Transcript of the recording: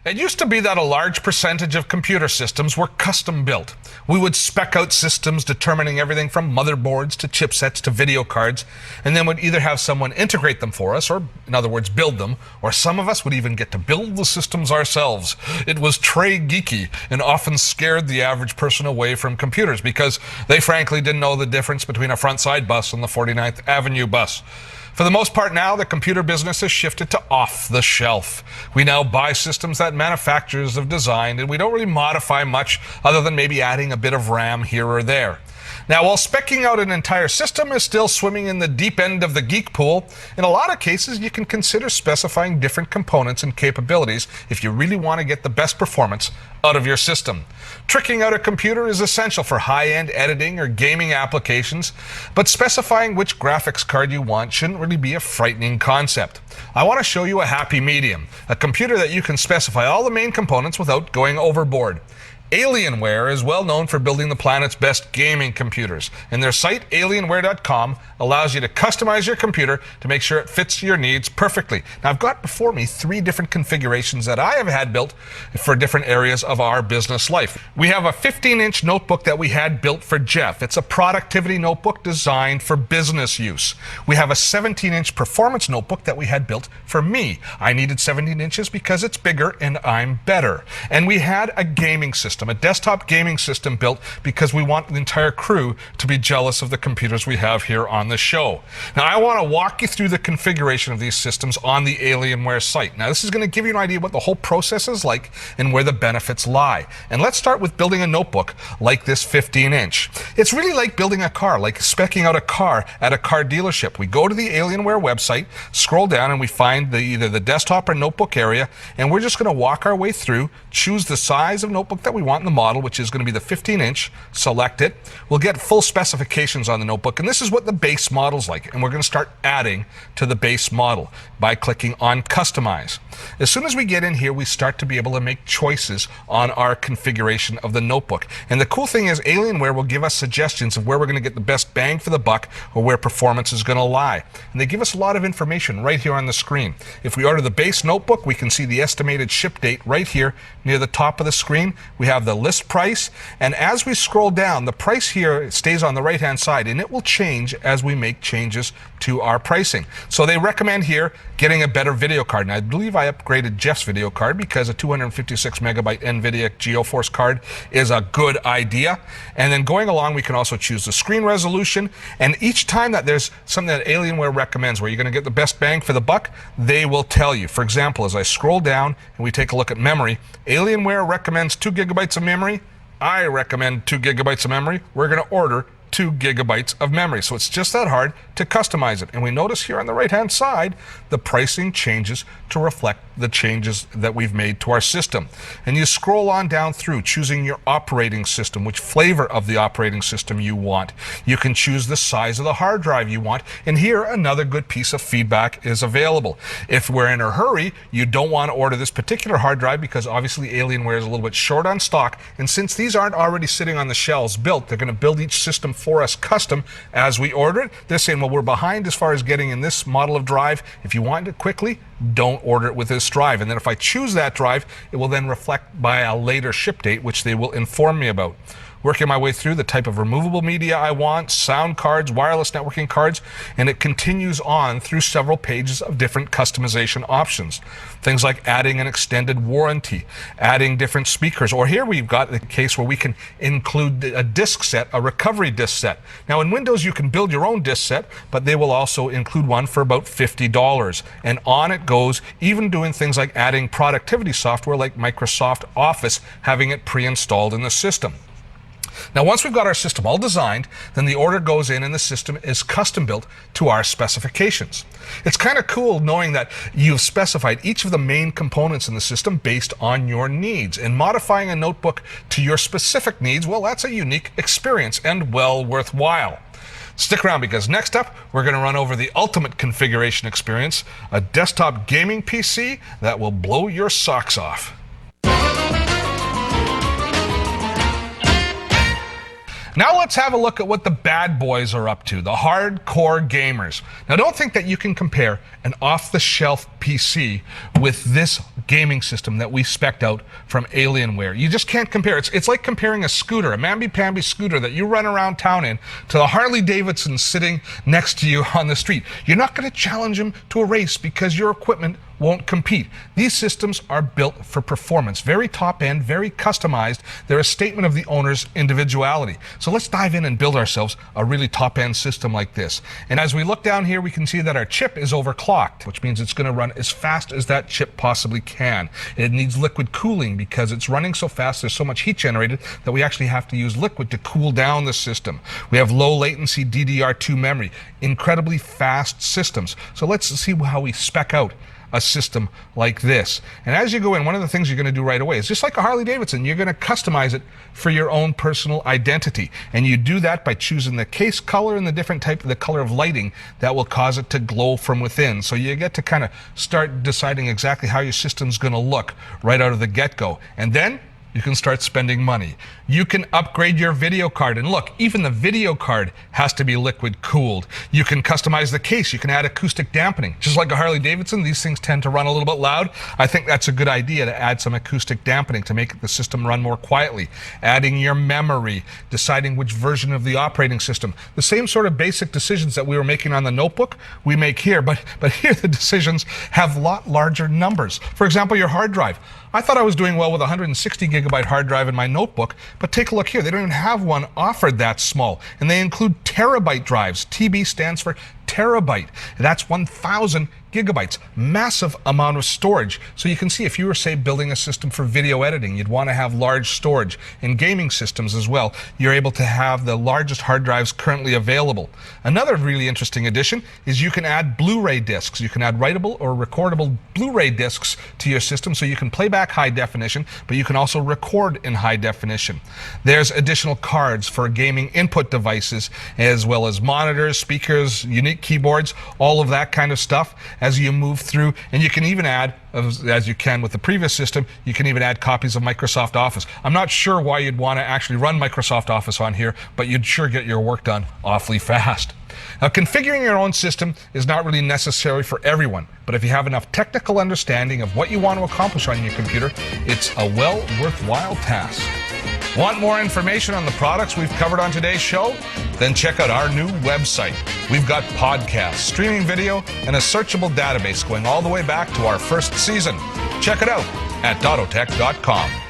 It used to be that a large percentage of computer systems were custom built. We would spec out systems determining everything from motherboards to chipsets to video cards, and then would either have someone integrate them for us, or in other words, build them, or some of us would even get to build the systems ourselves. It was très geeky and often scared the average person away from computers because they frankly didn't know the difference between a front-side bus and the 49th Avenue bus. For the most part now, the computer business has shifted to off-the-shelf. We now buy systems that manufacturers have designed, and we don't really modify much other than maybe adding a bit of RAM here or there. Now, while speccing out an entire system is still swimming in the deep end of the geek pool, in a lot of cases you can consider specifying different components and capabilities if you really want to get the best performance out of your system. Tricking out a computer is essential for high-end editing or gaming applications, but specifying which graphics card you want shouldn't really be a frightening concept. I want to show you a happy medium, a computer that you can specify all the main components without going overboard. Alienware is well known for building the planet's best gaming computers, and their site, alienware.com, allows you to customize your computer to make sure it fits your needs perfectly. Now, I've got before me 3 different configurations that I have had built for different areas of our business life. We have a 15-inch notebook that we had built for Jeff. It's a productivity notebook designed for business use. We have a 17-inch performance notebook that we had built for me. I needed 17 inches because it's bigger and I'm better. And we had a gaming system, a desktop gaming system built because we want the entire crew to be jealous of the computers we have here on the show. Now, I want to walk you through the configuration of these systems on the Alienware site. Now, this is going to give you an idea what the whole process is like and where the benefits lie. And let's start with building a notebook like this 15-inch. It's really like building a car, like speccing out a car at a car dealership. We go to the Alienware website, scroll down, and we find either the desktop or notebook area, and we're just going to walk our way through, choose the size of notebook that we want in the model, which is going to be the 15-inch, select it. We'll get full specifications on the notebook, and this is what the base model's like, and we're going to start adding to the base model by clicking on Customize. As soon as we get in here, we start to be able to make choices on our configuration of the notebook. And the cool thing is Alienware will give us suggestions of where we're going to get the best bang for the buck or where performance is going to lie. And they give us a lot of information right here on the screen. If we order the base notebook, we can see the estimated ship date right here near the top of the screen. We have the list price, and as we scroll down, the price here stays on the right-hand side, and it will change as we make changes to our pricing. So they recommend here getting a better video card. And I believe I upgraded Jeff's video card because a 256 megabyte NVIDIA GeoForce card is a good idea. And then going along, we can also choose the screen resolution. And each time that there's something that Alienware recommends where you're going to get the best bang for the buck, they will tell you. For example, as I scroll down and we take a look at memory, Alienware recommends 2 gigabytes of memory. I recommend 2 gigabytes of memory. We're going to order 2 gigabytes of memory. So it's just that hard to customize it. And we notice here on the right-hand side, the pricing changes to reflect the changes that we've made to our system. And you scroll on down through, choosing your operating system, which flavor of the operating system you want. You can choose the size of the hard drive you want. And here, another good piece of feedback is available. If we're in a hurry, you don't want to order this particular hard drive because obviously Alienware is a little bit short on stock. And since these aren't already sitting on the shelves built, they're going to build each system for us custom as we order it. They're saying, well, we're behind as far as getting in this model of drive. If you want it quickly, don't order it with this drive. And then if I choose that drive, it will then reflect by a later ship date, which they will inform me about. Working my way through the type of removable media I want, sound cards, wireless networking cards, and it continues on through several pages of different customization options. Things like adding an extended warranty, adding different speakers, or here we've got the case where we can include a disk set, a recovery disk set. Now in Windows you can build your own disk set, but they will also include one for about $50. And on it goes, even doing things like adding productivity software like Microsoft Office, having it pre-installed in the system. Now, once we've got our system all designed, then the order goes in and the system is custom built to our specifications. It's kind of cool knowing that you've specified each of the main components in the system based on your needs. And modifying a notebook to your specific needs, well, that's a unique experience and well worthwhile. Stick around because next up, we're going to run over the ultimate configuration experience, a desktop gaming PC that will blow your socks off. Now let's have a look at what the bad boys are up to, the hardcore gamers. Now don't think that you can compare an off-the-shelf PC with this gaming system that we spec'd out from Alienware. You just can't compare. It's like comparing a scooter, a mamby-pamby scooter that you run around town in, to the Harley Davidson sitting next to you on the street. You're not going to challenge him to a race because your equipment won't compete. These systems are built for performance, very top end, very customized. They're a statement of the owner's individuality. So let's dive in and build ourselves a really top end system like this. And as we look down here, we can see that our chip is overclocked, which means it's going to run as fast as that chip possibly can. It needs liquid cooling because it's running so fast, there's so much heat generated that we actually have to use liquid to cool down the system. We have low latency DDR2 memory, incredibly fast systems. So let's see how we spec out a system like this. And as you go in, one of the things you're going to do right away is, just like a Harley Davidson, you're going to customize it for your own personal identity. And you do that by choosing the case color and the different type of the color of lighting that will cause it to glow from within. So you get to kind of start deciding exactly how your system's going to look right out of the get-go. And then you can start spending money. You can upgrade your video card. And look, even the video card has to be liquid cooled. You can customize the case. You can add acoustic dampening. Just like a Harley Davidson, these things tend to run a little bit loud. I think that's a good idea to add some acoustic dampening to make the system run more quietly. Adding your memory, deciding which version of the operating system. The same sort of basic decisions that we were making on the notebook, we make here, but here the decisions have a lot larger numbers. For example, your hard drive. I thought I was doing well with a 160 gigabyte hard drive in my notebook, but take a look here. They don't even have one offered that small. And they include terabyte drives. TB stands for terabyte. That's 1,000 gigabytes. Massive amount of storage. So you can see, if you were, say, building a system for video editing, you'd want to have large storage. In gaming systems as well, you're able to have the largest hard drives currently available. Another really interesting addition is you can add Blu-ray discs. You can add writable or recordable Blu-ray discs to your system, so you can play back high definition, but you can also record in high definition. There's additional cards for gaming input devices, as well as monitors, speakers, unique keyboards, all of that kind of stuff as you move through. And you can even add, as you can with the previous system, you can even add copies of Microsoft Office. I'm not sure why you'd want to actually run Microsoft Office on here, but you'd sure get your work done awfully fast. Now, configuring your own system is not really necessary for everyone, but if you have enough technical understanding of what you want to accomplish on your computer, it's a well worthwhile task. Want more information on the products we've covered on today's show? Then check out our new website. We've got podcasts, streaming video, and a searchable database going all the way back to our first season. Check it out at dottotech.com.